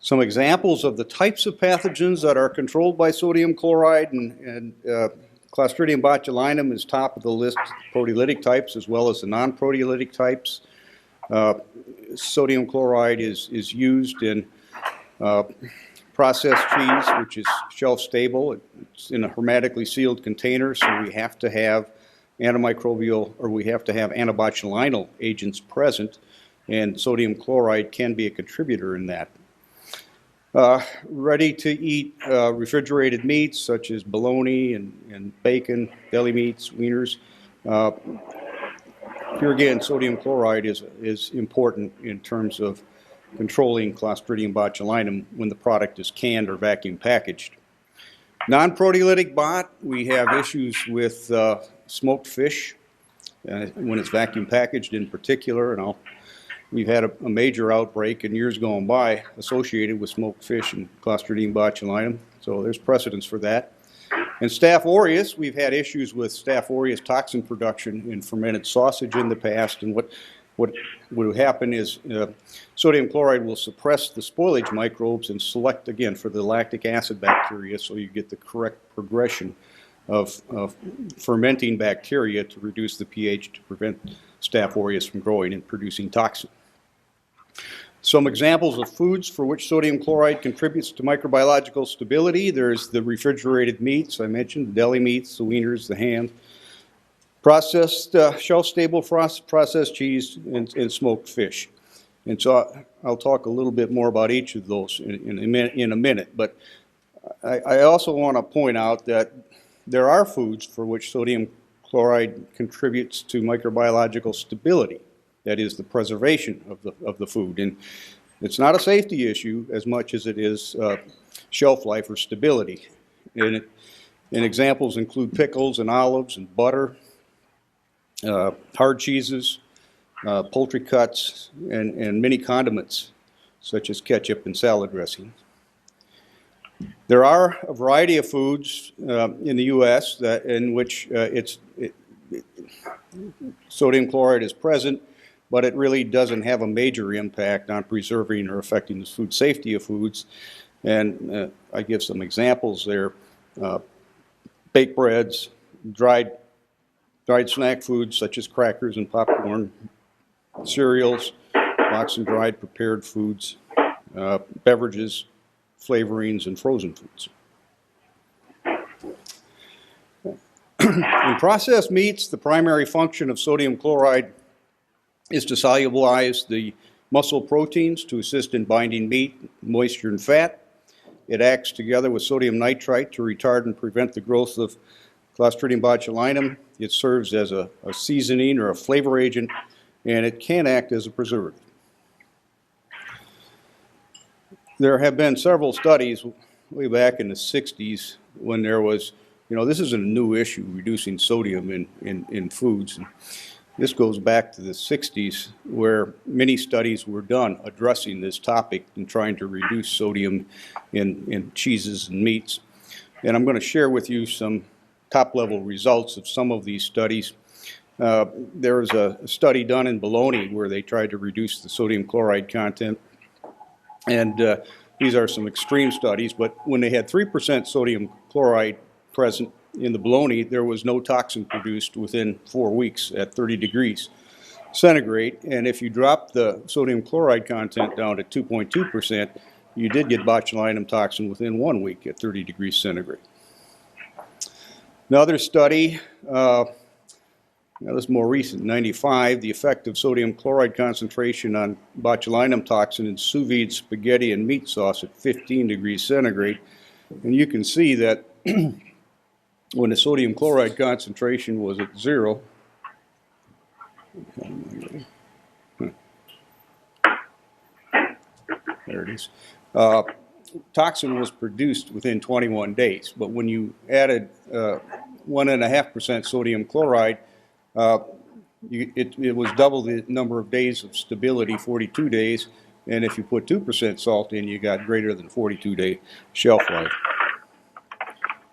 Some examples of the types of pathogens that are controlled by sodium chloride, and Clostridium botulinum is top of the list, proteolytic types as well as the non-proteolytic types. Sodium chloride is used in processed cheese, which is shelf stable. It's in a hermetically sealed container, so we have to have antimicrobial, or we have to have antibotulinal agents present, and sodium chloride can be a contributor in that. Ready to eat refrigerated meats such as bologna and bacon, deli meats, wieners. Here again, sodium chloride is important in terms of controlling Clostridium botulinum when the product is canned or vacuum packaged. Non-proteolytic bot, we have issues with smoked fish when it's vacuum packaged in particular, and we've had a major outbreak in years gone by associated with smoked fish and Clostridium botulinum, so there's precedence for that. And Staph aureus, we've had issues with Staph aureus toxin production in fermented sausage in the past, and what would happen is sodium chloride will suppress the spoilage microbes and select again for the lactic acid bacteria, so you get the correct progression of fermenting bacteria to reduce the pH to prevent Staph aureus from growing and producing toxin. Some examples of foods for which sodium chloride contributes to microbiological stability. There's the refrigerated meats I mentioned, the deli meats, the wieners, the ham. Processed, shelf-stable processed cheese and smoked fish. And so I'll talk a little bit more about each of those in a minute. But I also want to point out that there are foods for which sodium chloride contributes to microbiological stability. That is the preservation of the food. And it's not a safety issue as much as it is shelf life or stability. And examples include pickles and olives and butter, hard cheeses, poultry cuts, and many condiments such as ketchup and salad dressing. There are a variety of foods in the U.S. in which sodium chloride is present, but it really doesn't have a major impact on preserving or affecting the food safety of foods. And I give some examples there. Baked breads, dried snack foods such as crackers and popcorn, cereals, boxed and dried prepared foods, beverages, flavorings, and frozen foods. In processed meats, the primary function of sodium chloride is to solubilize the muscle proteins to assist in binding meat, moisture, and fat. It acts together with sodium nitrite to retard and prevent the growth of Clostridium botulinum. It serves as a seasoning or a flavor agent, and it can act as a preservative. There have been several studies way back in the 60s when there was, this isn't a new issue, reducing sodium in foods. And this goes back to the 60s where many studies were done addressing this topic and trying to reduce sodium in cheeses and meats. And I'm going to share with you some top-level results of some of these studies. There was a study done in bologna where they tried to reduce the sodium chloride content. And these are some extreme studies, but when they had 3% sodium chloride present in the bologna, there was no toxin produced within 4 weeks at 30 degrees centigrade. And if you drop the sodium chloride content down to 2.2%, you did get botulinum toxin within 1 week at 30 degrees centigrade. Another study, this is more recent, 95, the effect of sodium chloride concentration on botulinum toxin in sous vide spaghetti and meat sauce at 15 degrees centigrade. And you can see that when the sodium chloride concentration was at 0, there it is, toxin was produced within 21 days. But when you added 1.5% sodium chloride, it was double the number of days of stability, 42 days, and if you put 2% salt in, you got greater than 42-day shelf life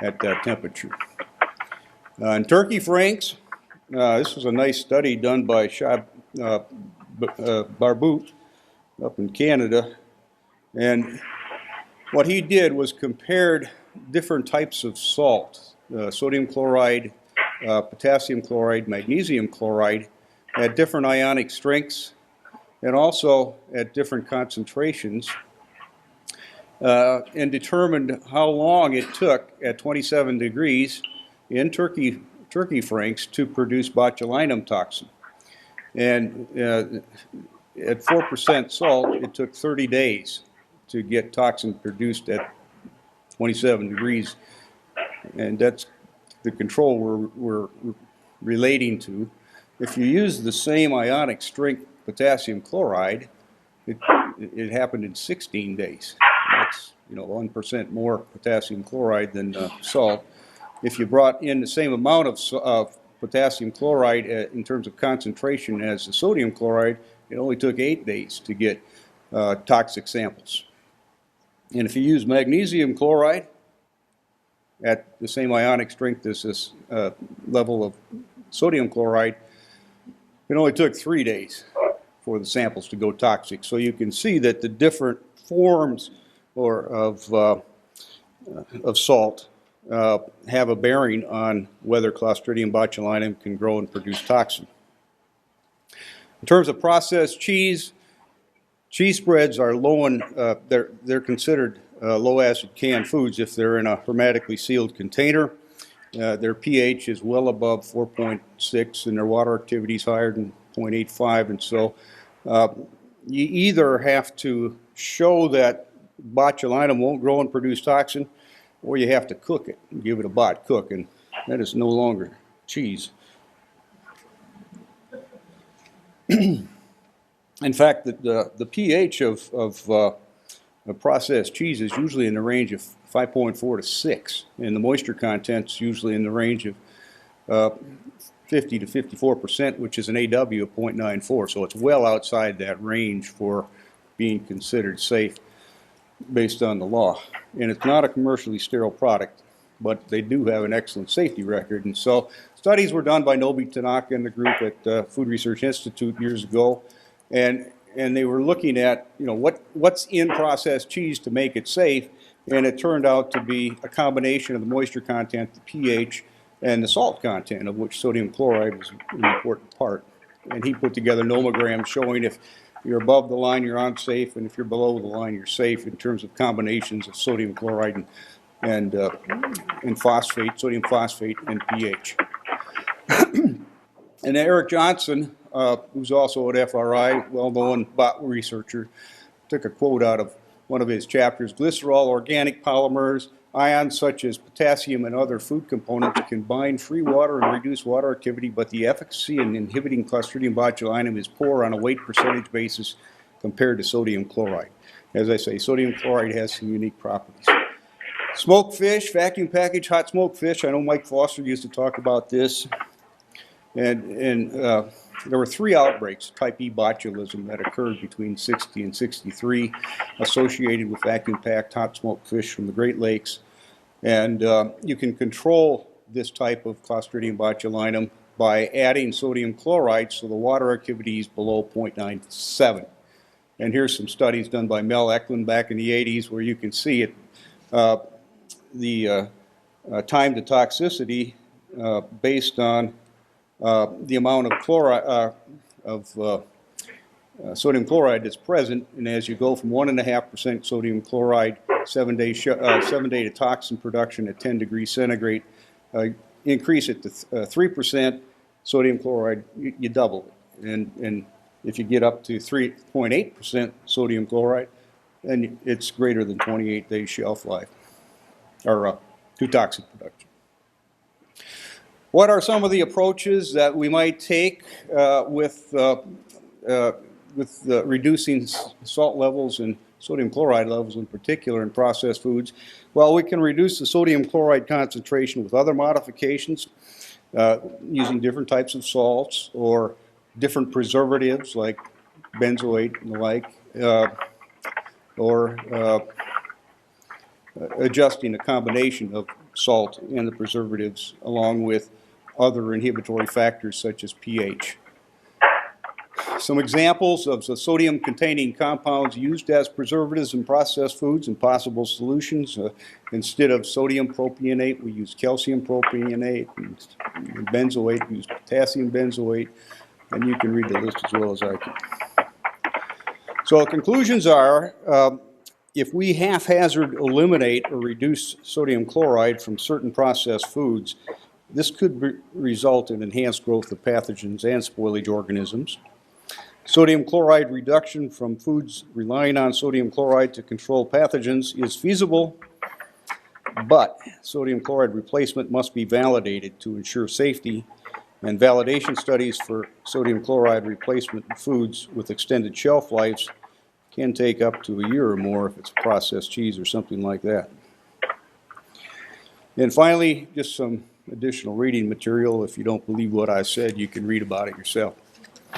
at that temperature. In turkey franks, this was a nice study done by Shab Barboot up in Canada, and What he did was compared different types of salt, sodium chloride, potassium chloride, magnesium chloride, at different ionic strengths and also at different concentrations, and determined how long it took at 27 degrees in turkey franks to produce botulinum toxin. And at 4% salt, it took 30 days to get toxin produced at 27 degrees. And that's the control we're relating to. If you use the same ionic strength potassium chloride, it happened in 16 days. That's 1% more potassium chloride than salt. If you brought in the same amount of potassium chloride in terms of concentration as the sodium chloride, it only took 8 days to get toxic samples. And if you use magnesium chloride at the same ionic strength as this level of sodium chloride, it only took 3 days for the samples to go toxic. So you can see that the different forms of salt have a bearing on whether Clostridium botulinum can grow and produce toxin. In terms of processed cheese spreads are low in, they're considered low acid canned foods if they're in a hermetically sealed container. Their pH is well above 4.6 and their water activity is higher than 0.85, and so you either have to show that botulinum won't grow and produce toxin, or you have to cook it and give it a bot cook, and that is no longer cheese. In fact, the pH of processed cheese is usually in the range of 5.4 to 6, and the moisture content's usually in the range of 50 to 54%, which is an AW of 0.94, so it's well outside that range for being considered safe based on the law. And it's not a commercially sterile product, but they do have an excellent safety record. And so studies were done by Nobi Tanaka and the group at the Food Research Institute years ago, and they were looking at what's in processed cheese to make it safe, and it turned out to be a combination of the moisture content, the pH, and the salt content, of which sodium chloride was an important part. And he put together nomograms showing if you're above the line, you're unsafe, and if you're below the line, you're safe in terms of combinations of sodium chloride and phosphate, sodium phosphate, and pH. And Eric Johnson, who's also at FRI, well-known bot researcher, took a quote out of one of his chapters: "Glycerol, organic polymers, ions such as potassium and other food components can bind free water and reduce water activity, but the efficacy in inhibiting Clostridium botulinum is poor on a weight percentage basis compared to sodium chloride." As I say, sodium chloride has some unique properties. Smoked fish, vacuum packaged hot smoked fish. I know Mike Foster used to talk about this. And there were 3 outbreaks, type E botulism, that occurred between 60 and 63, associated with vacuum-packed hot smoked fish from the Great Lakes. And you can control this type of Clostridium botulinum by adding sodium chloride so the water activity is below 0.97. And here's some studies done by Mel Eklund back in the 80s where you can see it, the time to toxicity based on the amount of chloride sodium chloride that's present, and as you go from 1.5% sodium chloride, 7 day to toxin production at 10 degrees centigrade, increase it to 3% sodium chloride, you double it. And if you get up to 3.8% sodium chloride, then it's greater than 28 days shelf life, or to toxin production. What are some of the approaches that we might take with reducing salt levels and sodium chloride levels in particular in processed foods? Well, we can reduce the sodium chloride concentration with other modifications, using different types of salts or different preservatives like benzoate and the like, or adjusting a combination of salt and the preservatives along with other inhibitory factors such as pH. Some examples of the sodium-containing compounds used as preservatives in processed foods and possible solutions. Instead of sodium propionate, we use calcium propionate, and benzoate, we use potassium benzoate, and you can read the list as well as I can. So the conclusions are, if we haphazard eliminate or reduce sodium chloride from certain processed foods, this could result in enhanced growth of pathogens and spoilage organisms. Sodium chloride reduction from foods relying on sodium chloride to control pathogens is feasible, but sodium chloride replacement must be validated to ensure safety, and validation studies for sodium chloride replacement in foods with extended shelf lives can take up to a year or more if it's processed cheese or something like that. And finally, just some additional reading material. If you don't believe what I said, you can read about it yourself.